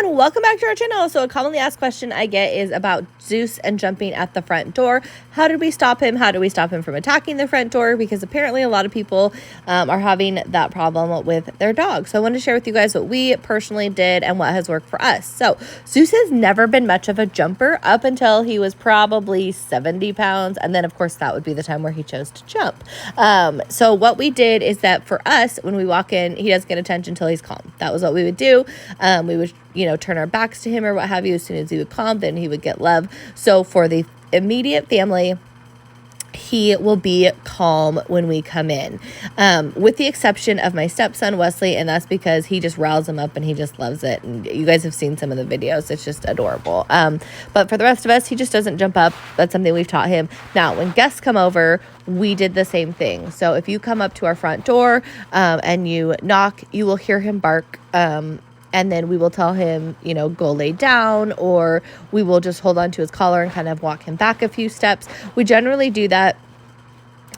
and welcome back to our channel. So a commonly asked question I get is about Zeus and jumping at the front door. How did we stop him? How do we stop him from attacking the front door? Because apparently a lot of people are having that problem with their dog. So I wanted to share with you guys what we personally did and what has worked for us. So Zeus has never been much of a jumper up until he was probably 70 pounds. And then of course that would be the time where he chose to jump. So what we did is that for us, when we walk in, he doesn't get attention until he's calm. That was what we would do. We would, turn our backs to him or what have you. As soon as he would calm, then he would get love. So for the immediate family, he will be calm when we come in, with the exception of my stepson, Wesley, and that's because he just riles him up and he just loves it. And you guys have seen some of the videos. It's just adorable. But for the rest of us, he just doesn't jump up. That's something we've taught him. Now, when guests come over, we did the same thing. So if you come up to our front door and you knock, you will hear him bark. And then we will tell him, go lay down, or we will just hold on to his collar and kind of walk him back a few steps. We generally do that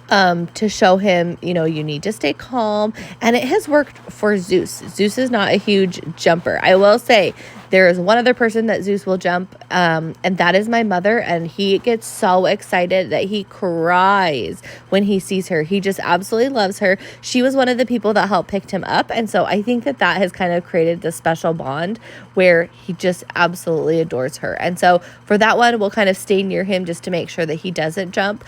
to show him, you need to stay calm. And it has worked for Zeus. Zeus is not a huge jumper. I will say there is one other person that Zeus will jump, and that is my mother. And he gets so excited that he cries when he sees her. He just absolutely loves her. She was one of the people that helped pick him up. And so I think that has kind of created this special bond where he just absolutely adores her. And so for that one, we'll kind of stay near him just to make sure that he doesn't jump,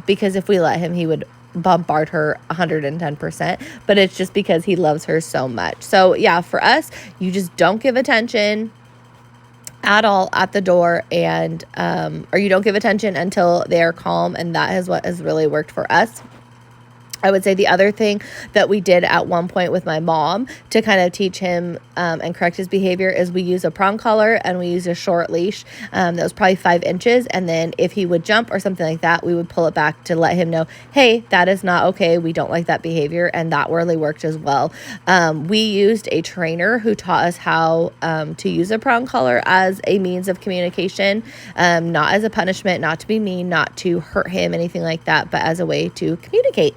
because if we let him, he would bombard her 110%, but it's just because he loves her so much. So yeah, for us, you just don't give attention at all at the door, and or you don't give attention until they're calm, and that is what has really worked for us. I would say the other thing that we did at one point with my mom to kind of teach him and correct his behavior is we use a prong collar and we use a short leash that was probably 5 inches. And then if he would jump or something like that, we would pull it back to let him know, hey, that is not okay. We don't like that behavior. And that really worked as well. We used a trainer who taught us how to use a prong collar as a means of communication, not as a punishment, not to be mean, not to hurt him, anything like that, but as a way to communicate.